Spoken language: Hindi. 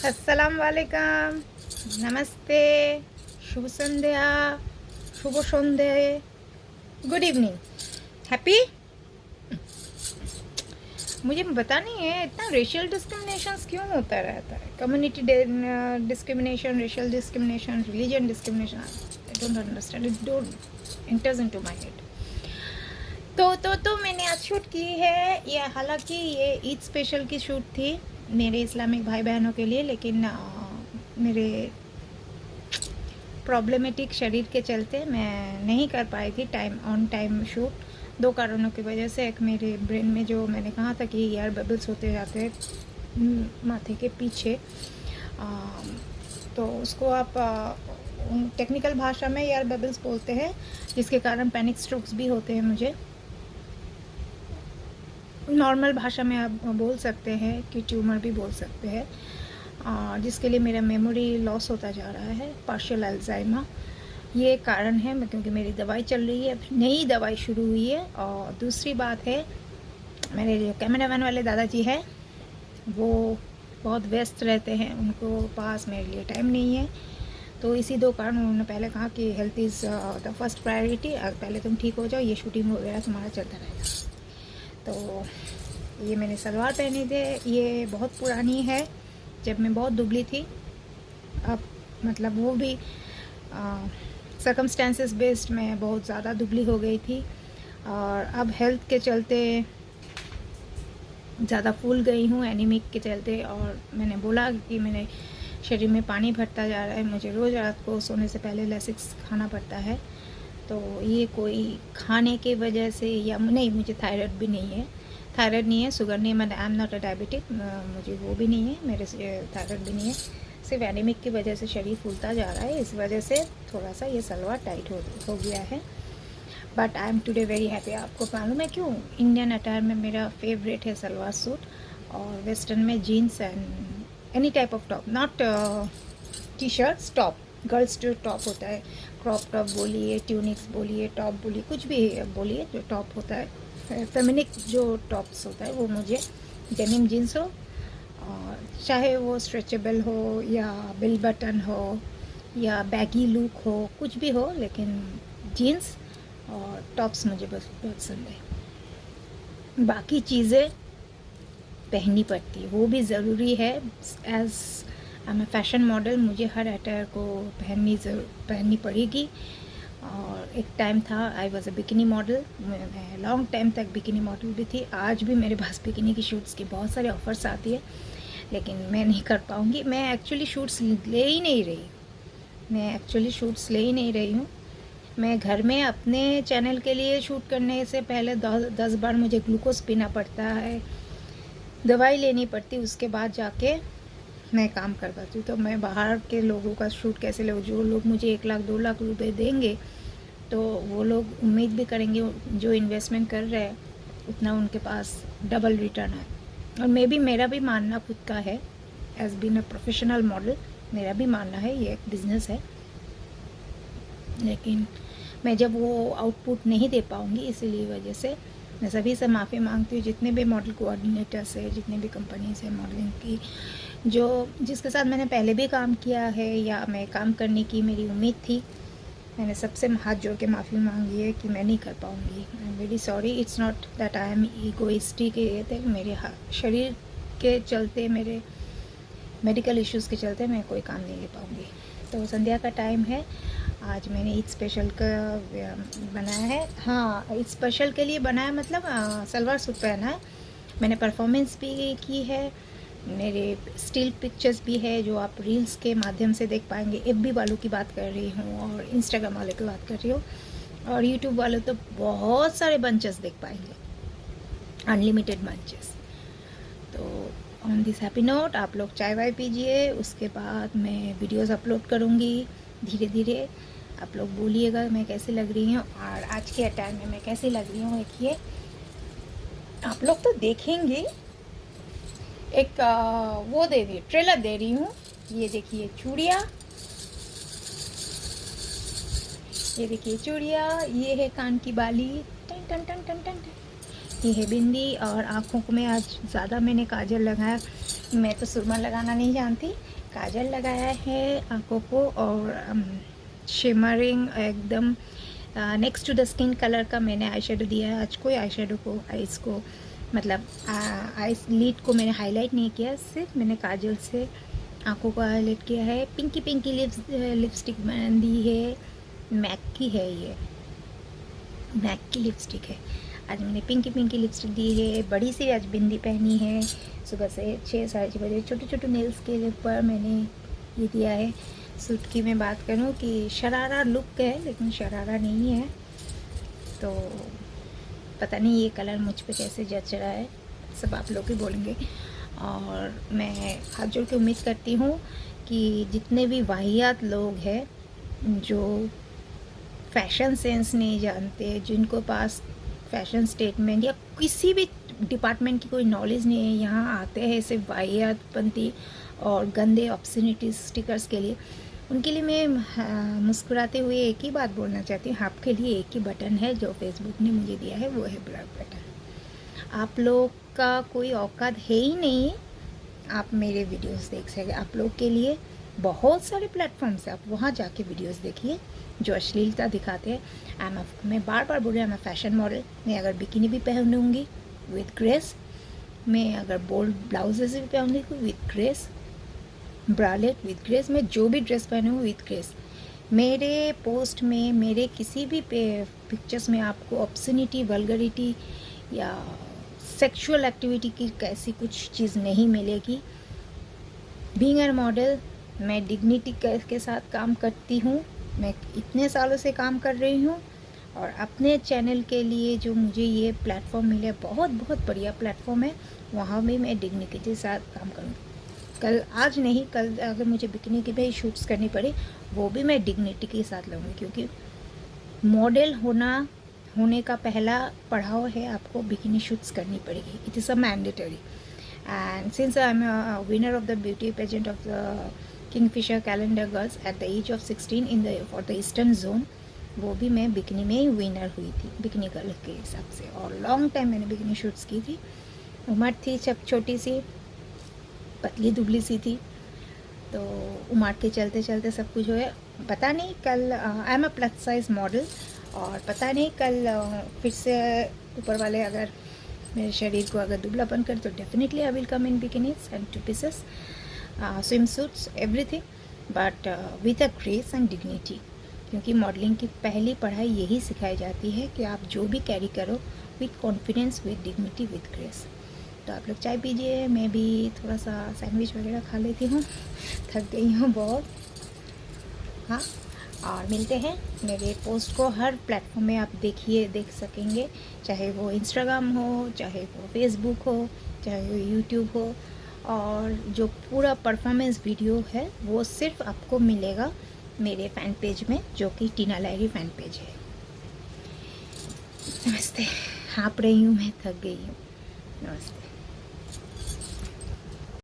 अस्सलाम वालेकुम, नमस्ते, शुभ संध्या, शुभ संध्या, गुड इवनिंग, हैप्पी। मुझे पता नहीं है इतना रेशियल डिस्क्रिमिनेशन क्यों होता रहता है। Community discrimination, racial discrimination, religion discrimination, I don't understand, it don't enters into my head. तो मैंने आज शूट की है ये, हालांकि ये ईद स्पेशल की शूट थी मेरे इस्लामिक भाई बहनों के लिए, लेकिन मेरे प्रॉब्लमेटिक शरीर के चलते मैं नहीं कर पाई थी ऑन टाइम शूट। दो कारणों की वजह से, एक मेरे ब्रेन में जो मैंने कहा था कि एयर बबल्स होते जाते हैं माथे के पीछे, तो उसको आप टेक्निकल भाषा में एयर बबल्स बोलते हैं, जिसके कारण पैनिक स्ट्रोक्स भी होते हैं मुझे। नॉर्मल भाषा में आप बोल सकते हैं कि ट्यूमर भी बोल सकते हैं, जिसके लिए मेरा मेमोरी लॉस होता जा रहा है, पार्शियल अल्जाइमर। ये कारण है, क्योंकि मेरी दवाई चल रही है, नई दवाई शुरू हुई है। और दूसरी बात है, मेरे जो कैमरामैन वाले दादाजी हैं वो बहुत व्यस्त रहते हैं, उनको पास मेरे लिए टाइम नहीं है। तो इसी दो कारण उन्होंने पहले कहा कि health is the first priority, पहले तुम ठीक हो जाओ, ये शूटिंग वगैरह तुम्हारा चलता रहेगा। तो ये मैंने सलवार पहनी थी, ये बहुत पुरानी है, जब मैं बहुत दुबली थी। अब मतलब वो भी सर्कमस्टेंसेस बेस्ड मैं बहुत ज़्यादा दुबली हो गई थी, और अब हेल्थ के चलते ज़्यादा फूल गई हूँ, एनीमिक के चलते। और मैंने बोला कि मेरे शरीर में पानी भरता जा रहा है, मुझे रोज़ रात को सोने से पहले लेसिक्स खाना पड़ता है। तो ये कोई खाने की वजह से या नहीं, मुझे थायराइड भी नहीं है, थायराइड नहीं है, शुगर नहीं है, मैं I am not a diabetic, मुझे वो भी नहीं है, मेरे थायराइड भी नहीं है, सिर्फ एनीमिक की वजह से शरीर फूलता जा रहा है, इस वजह से थोड़ा सा ये सलवार टाइट हो गया है। But I am today very happy. आपको मालूम है क्यों? इंडियन अटायर में मेरा फेवरेट है सलवार सूट, और वेस्टर्न में jeans and any type of top, not T shirts, top, girls जो टॉप होता है, क्रॉप टॉप बोलिए, ट्यूनिक्स बोलिए, टॉप बोलिए, कुछ भी बोलिए, जो टॉप होता है, फेमिनिक जो टॉप्स होता है, वो मुझे डेनिम जीन्स हो, और चाहे वो स्ट्रेचेबल हो या बिल बटन हो या बैगी लुक हो, कुछ भी हो, लेकिन जीन्स और टॉप्स मुझे बस बहुत पसंद है। बाकी चीज़ें पहननी पड़ती है, वो भी ज़रूरी है। As I am fashion model, मुझे हर अटायर को पहननी पड़ेगी। और एक टाइम था, I was a bikini model, मैं लॉन्ग टाइम तक बिकिनी मॉडल भी थी। आज भी मेरे पास बिकिनी की शूट्स की बहुत सारे ऑफर्स आती है, लेकिन मैं नहीं कर पाऊँगी। मैं एक्चुअली शूट्स ले ही नहीं रही हूँ। मैं घर में अपने चैनल के लिए शूट करने से पहले 10 बार मुझे ग्लूकोज पीना पड़ता है, दवाई लेनी पड़ती, उसके बाद जाके मैं काम कर पाती हूँ। तो मैं बाहर के लोगों का शूट कैसे लूँ? जो लोग मुझे 1 लाख 2 लाख रुपए देंगे, तो वो लोग उम्मीद भी करेंगे जो इन्वेस्टमेंट कर रहे हैं उतना उनके पास डबल रिटर्न है। और मेरा भी मानना खुद का है, as been a professional model, मेरा भी मानना है ये एक बिज़नेस है, लेकिन मैं जब वो आउटपुट नहीं दे पाऊँगी, इसीलिए वजह से मैं सभी से माफ़ी मांगती हूँ। जितने भी मॉडल कोऑर्डिनेटर्स है, जितने भी कंपनीज है मॉडलिंग की, जिसके साथ मैंने पहले भी काम किया है या मैं काम करने की मेरी उम्मीद थी, मैंने सबसे हाथ जोड़ के माफ़ी मांगी है कि मैं नहीं कर पाऊँगी। I am very sorry. It's not that I am egoistic, ये थे मेरे शरीर के चलते, मेरे मेडिकल इश्यूज़ के चलते मैं कोई काम नहीं ले पाऊँगी। तो संध्या का टाइम है, आज मैंने ईद स्पेशल का बनाया है। हाँ, ईद स्पेशल के लिए बनाया, मतलब सलवार सूट पहना है। मैंने परफॉर्मेंस भी की है, मेरे स्टिल पिक्चर्स भी है जो आप रील्स के माध्यम से देख पाएंगे। एफबी वालों की बात कर रही हूँ और इंस्टाग्राम वाले की बात कर रही हूँ, और यूट्यूब वाले तो बहुत सारे बंचेस देख पाएंगे, अनलिमिटेड बंचेस। तो ऑन दिस हैप्पी नोट आप लोग चाय वाय पीजिए, उसके बाद मैं वीडियोस अपलोड करूँगी धीरे धीरे। आप लोग बोलिएगा मैं कैसी लग रही हूँ, और आज के अटायर में मैं कैसी लग रही हूँ। देखिए, आप लोग तो देखेंगे, एक वो दे दी, ट्रेलर दे रही हूँ। ये देखिए चूड़िया, ये देखिए चूड़िया, ये है कान की बाली, टन टन टन टन टन, ये है बिंदी, और आँखों को मैं आज ज़्यादा मैंने काजल लगाया, मैं तो सुरमा लगाना नहीं जानती। काजल लगाया है आँखों को और शिमरिंग एकदम next to the skin colour का मैंने आई शेडो दिया है। आज कोई आई शेडो को आइज़ को मतलब आइस लिड को मैंने हाईलाइट नहीं किया, सिर्फ मैंने काजल से आँखों को हाईलाइट किया है। पिंकी पिंकी लिपस्टिक दी है, मैक की है, ये मैक की लिपस्टिक है। आज मैंने पिंकी पिंकी लिपस्टिक दी है। बड़ी सी आज बिंदी पहनी है। सुबह से 6 साढ़े 6 बजे छोटे छोटे नेल्स के ऊपर मैंने ये दिया है। सूट की मैं बात करूँ कि शरारा लुक है, लेकिन शरारा नहीं है। तो पता नहीं ये कलर मुझ पे कैसे जच रहा है, सब आप लोग ही बोलेंगे। और मैं हाथ जोड़ के उम्मीद करती हूँ कि जितने भी वाहियात लोग हैं जो फैशन सेंस नहीं जानते, जिनको पास फैशन स्टेटमेंट या किसी भी डिपार्टमेंट की कोई नॉलेज नहीं है, यहाँ आते हैं सिर्फ वाहियातपंथी और गंदे ऑब्सनिटी स्टिकर्स के लिए, उनके लिए मैं मुस्कुराते हुए एक ही बात बोलना चाहती हूँ। आपके लिए एक ही बटन है जो फेसबुक ने मुझे दिया है, वो है ब्लॉक बटन। आप लोग का कोई औकात है ही नहीं आप मेरे वीडियोस देख सकें। आप लोग के लिए बहुत सारे प्लेटफॉर्म्स हैं, आप वहाँ जाके वीडियोस देखिए जो अश्लीलता दिखाते हैं। मैं बार बार बोल रही हूँ, मैं फैशन मॉडल। मैं अगर बिकिनी भी पहनूँगी विद ग्रेस, मैं अगर बोल्ड ब्लाउजेस भी पहनूँगी with grace, bralette with grace, मैं जो भी ड्रेस पहनूँ विद ग्रेस। मेरे पोस्ट में, मेरे किसी भी पिक्चर्स में आपको ऑब्सनिटी, वल्गरिटी या सेक्सुअल एक्टिविटी की कैसी कुछ चीज़ नहीं मिलेगी। बीइंग अ मॉडल, मैं डिग्निटी के साथ काम करती हूँ। मैं इतने सालों से काम कर रही हूँ और अपने चैनल के लिए जो मुझे ये प्लेटफॉर्म मिले, बहुत बहुत बढ़िया प्लेटफॉर्म है, वहाँ भी मैं डिग्निटी के साथ काम करूँगी। कल, आज नहीं, कल अगर मुझे बिकनी की भी शूट्स करनी पड़े, वो भी मैं डिग्निटी के साथ लूँगी, क्योंकि मॉडल होने का पहला पड़ाव है, आपको बिकिनी शूट्स करनी पड़ेगी। It is a mandatory. And since I am winner of the beauty pageant of the Kingfisher calendar girls at the age of 16 in the for the eastern zone, वो भी मैं बिकिनी में ही विनर हुई थी बिकिनी गर्ल के हिसाब से। और लॉन्ग टाइम मैंने बिकिनी शूट्स की थी। उम्र थी जब छोटी सी, पतली दुबली सी थी, तो उम्र के चलते चलते सब कुछ हुआ। पता नहीं कल I am a plus size model, और पता नहीं कल फिर से ऊपर वाले अगर मेरे शरीर को अगर दुबलापन कर, तो definitely I will come in bikinis and 2 pieces, swim suits, everything, but with a grace and dignity. क्योंकि मॉडलिंग की पहली पढ़ाई यही सिखाई जाती है कि आप जो भी कैरी करो with confidence, with dignity, with grace. तो आप लोग चाय पीजिए, मैं भी थोड़ा सा सैंडविच वगैरह खा लेती हूँ, थक गई हूँ बहुत। हाँ, और मिलते हैं मेरे पोस्ट को हर प्लेटफॉर्म में आप देख सकेंगे, चाहे वो इंस्टाग्राम हो, चाहे वो फेसबुक हो, चाहे वो यूट्यूब हो। और जो पूरा परफॉर्मेंस वीडियो है वो सिर्फ आपको मिलेगा मेरे फ़ैन पेज में, जो कि टीना लाहिरी फ़ैन पेज है। नमस्ते। हाँप रही हूँ मैं, थक गई हूँ। नमस्ते।